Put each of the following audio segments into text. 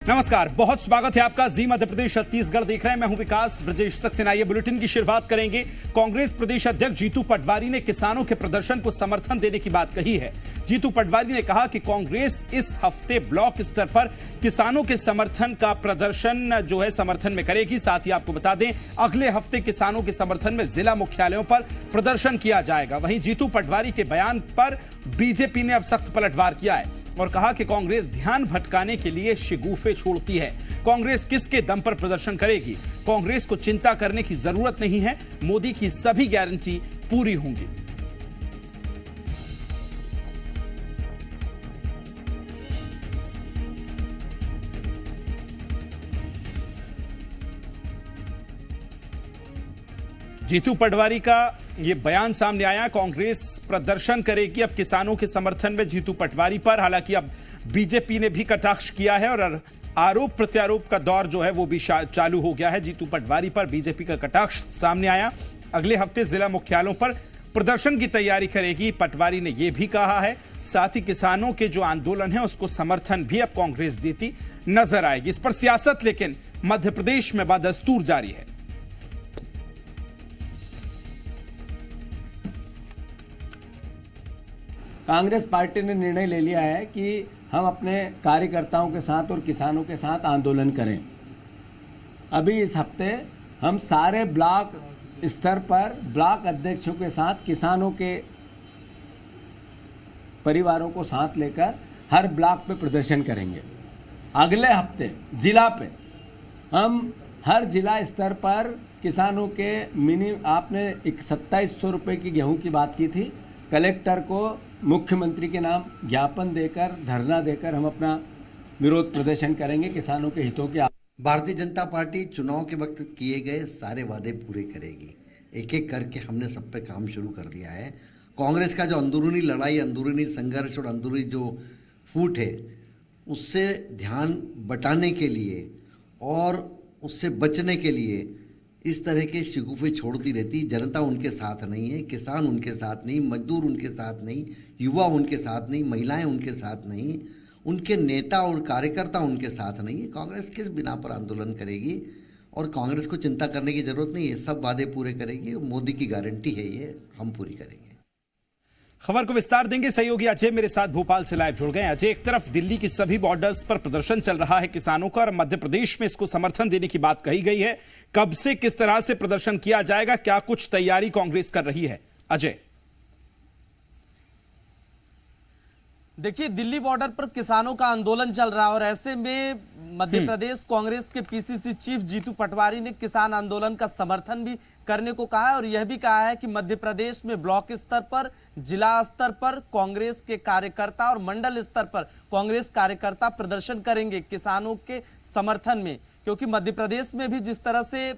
नमस्कार, बहुत स्वागत है आपका। जी मध्य प्रदेश छत्तीसगढ़ देख रहे हैं। मैं हूं विकास ब्रजेश सक्सेना। ये बुलेटिन की शुरुआत करेंगे। कांग्रेस प्रदेश अध्यक्ष जीतू पटवारी ने किसानों के प्रदर्शन को समर्थन देने की बात कही है। जीतू पटवारी ने कहा कि कांग्रेस इस हफ्ते ब्लॉक स्तर पर किसानों के समर्थन का प्रदर्शन जो है समर्थन में करेगी। साथ ही आपको बता दें, अगले हफ्ते किसानों के समर्थन में जिला मुख्यालयों पर प्रदर्शन किया जाएगा। वहीं जीतू पटवारी के बयान पर बीजेपी ने अब सख्त पलटवार किया है और कहा कि कांग्रेस ध्यान भटकाने के लिए शिगूफे छोड़ती है। कांग्रेस किसके दम पर प्रदर्शन करेगी? कांग्रेस को चिंता करने की जरूरत नहीं है। मोदी की सभी गारंटी पूरी होंगी। जीतू पटवारी का ये बयान सामने आया। कांग्रेस प्रदर्शन करेगी अब किसानों के समर्थन में जीतू पटवारी पर। हालांकि अब बीजेपी ने भी कटाक्ष किया है और आरोप प्रत्यारोप का दौर जो है वो भी चालू हो गया है। जीतू पटवारी पर बीजेपी का कटाक्ष सामने आया। अगले हफ्ते जिला मुख्यालयों पर प्रदर्शन की तैयारी करेगी। पटवारी ने यह भी कहा है। साथ ही किसानों के जो आंदोलन है उसको समर्थन भी अब कांग्रेस देती नजर आएगी। इस पर सियासत लेकिन मध्य प्रदेश में बदस्तूर जारी है। कांग्रेस पार्टी ने निर्णय ले लिया है कि हम अपने कार्यकर्ताओं के साथ और किसानों के साथ आंदोलन करें। अभी इस हफ्ते हम सारे ब्लॉक स्तर पर ब्लॉक अध्यक्षों के साथ किसानों के परिवारों को साथ लेकर हर ब्लॉक पे प्रदर्शन करेंगे। अगले हफ्ते जिला पे हम हर जिला स्तर पर किसानों के आपने 2700 रुपये की गेहूं की बात की थी। कलेक्टर को मुख्यमंत्री के नाम ज्ञापन देकर धरना देकर हम अपना विरोध प्रदर्शन करेंगे किसानों के हितों के। भारतीय जनता पार्टी चुनाव के वक्त किए गए सारे वादे पूरे करेगी। एक एक करके हमने सब पे काम शुरू कर दिया है। कांग्रेस का जो अंदरूनी लड़ाई, अंदरूनी संघर्ष और अंदरूनी जो फूट है उससे ध्यान बटाने के लिए और उससे बचने के लिए इस तरह के शिगुफे छोड़ती रहती। जनता उनके साथ नहीं है, किसान उनके साथ नहीं, मजदूर उनके साथ नहीं, युवा उनके साथ नहीं, महिलाएं उनके साथ नहीं, उनके नेता और कार्यकर्ता उनके साथ नहीं है। कांग्रेस किस बिना पर आंदोलन करेगी? और कांग्रेस को चिंता करने की जरूरत नहीं है। सब वादे पूरे करेगी। मोदी की गारंटी है, ये हम पूरी करेंगे। खबर को विस्तार देंगे सहयोगी अजय मेरे साथ भोपाल से लाइव जुड़ गए। अजय, एक तरफ दिल्ली की सभी बॉर्डर्स पर प्रदर्शन चल रहा है किसानों का और मध्य प्रदेश में इसको समर्थन देने की बात कही गई है। कब से किस तरह से प्रदर्शन किया जाएगा? क्या कुछ तैयारी कांग्रेस कर रही है? अजय, देखिए, दिल्ली बॉर्डर पर किसानों का आंदोलन चल रहा है और ऐसे में मध्य प्रदेश कांग्रेस के पीसीसी चीफ जीतू पटवारी ने किसान आंदोलन का समर्थन भी करने को कहा है और यह भी कहा है कि मध्य प्रदेश में ब्लॉक स्तर पर, जिला स्तर पर कांग्रेस के कार्यकर्ता और मंडल स्तर पर कांग्रेस कार्यकर्ता प्रदर्शन करेंगे किसानों के समर्थन में। क्योंकि मध्य प्रदेश में भी जिस तरह से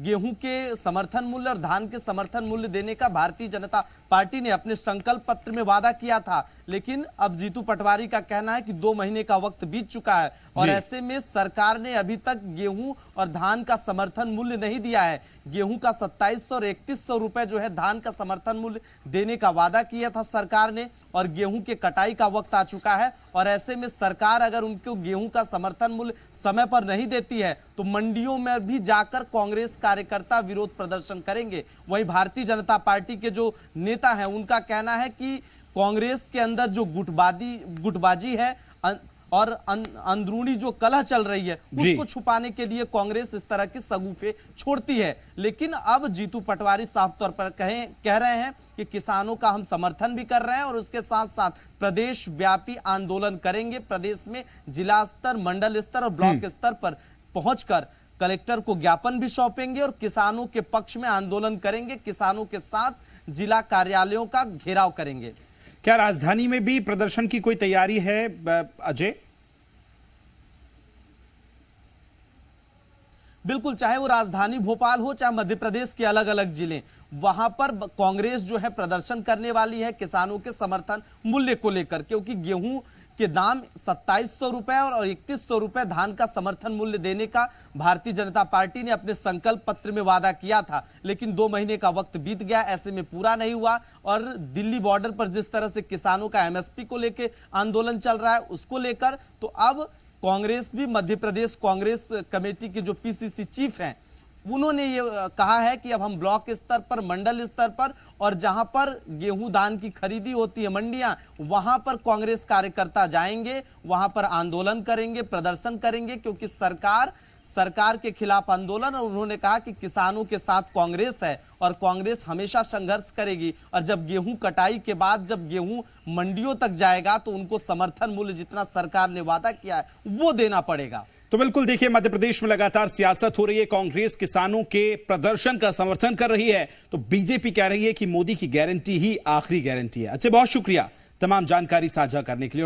गेहूं के समर्थन मूल्य और धान के समर्थन मूल्य देने का भारतीय जनता पार्टी ने अपने संकल्प पत्र में वादा किया था, लेकिन अब जीतू पटवारी का कहना है कि 2 महीने का वक्त बीत चुका है और ऐसे में सरकार ने अभी तक गेहूं और धान का समर्थन मूल्य नहीं दिया है। गेहूं का 2700 और 3100 रुपए जो है धान का समर्थन मूल्य देने का वादा किया था सरकार ने और गेहूं के कटाई का वक्त आ चुका है और ऐसे में सरकार अगर उनको गेहूं का समर्थन मूल्य समय पर नहीं देती है तो मंडियों में भी जाकर कांग्रेस कार्यकर्ता विरोध प्रदर्शन करेंगे। वहीं भारतीय जनता पार्टी के जो नेता हैं उनका कहना है कि कांग्रेस के अंदर जो गुटबाजी है और अंदरूनी जो कलह चल रही है उसको छुपाने के लिए कांग्रेस इस तरह के सगुफे छोड़ती है। लेकिन अब जीतू पटवारी साफ तौर पर कह रहे हैं कि किसानों का हम समर्थन भी कर रहे हैं और उसके साथ साथ प्रदेश व्यापी आंदोलन करेंगे। प्रदेश में जिला स्तर, मंडल स्तर और ब्लॉक स्तर पर पहुंचकर कलेक्टर को ज्ञापन भी सौंपेंगे और किसानों के पक्ष में आंदोलन करेंगे। किसानों के साथ जिला कार्यालयों का घेराव करेंगे। क्या राजधानी में भी प्रदर्शन की कोई तैयारी है अजय? बिल्कुल, चाहे वो राजधानी भोपाल हो चाहे मध्य प्रदेश के अलग अलग जिले, वहां पर कांग्रेस जो है प्रदर्शन करने वाली है किसानों के समर्थन मूल्य को लेकर। क्योंकि गेहूं के दाम 2700 रुपए और 3100 रुपए धान का समर्थन मूल्य देने का भारतीय जनता पार्टी ने अपने संकल्प पत्र में वादा किया था, लेकिन 2 महीने का वक्त बीत गया, ऐसे में पूरा नहीं हुआ। और दिल्ली बॉर्डर पर जिस तरह से किसानों का एमएसपी को लेकर आंदोलन चल रहा है उसको लेकर तो अब कांग्रेस भी, मध्य प्रदेश कांग्रेस कमेटी के जो पीसीसी चीफ हैं, उन्होंने ये कहा है कि अब हम ब्लॉक स्तर पर, मंडल स्तर पर और जहां पर गेहूं धान की खरीदी होती है मंडियां, वहां पर कांग्रेस कार्यकर्ता जाएंगे, वहां पर आंदोलन करेंगे, प्रदर्शन करेंगे, क्योंकि सरकार के खिलाफ आंदोलन। और उन्होंने कहा कि किसानों के साथ कांग्रेस है और कांग्रेस हमेशा संघर्ष करेगी, और जब गेहूं कटाई के बाद जब गेहूं मंडियों तक जाएगा तो उनको समर्थन मूल्य जितना सरकार ने वादा किया है वो देना पड़ेगा। तो बिल्कुल देखिए, मध्य प्रदेश में लगातार सियासत हो रही है, कांग्रेस किसानों के प्रदर्शन का समर्थन कर रही है, तो बीजेपी कह रही है कि मोदी की गारंटी ही आखिरी गारंटी है। अच्छे, बहुत शुक्रिया तमाम जानकारी साझा करने के लिए।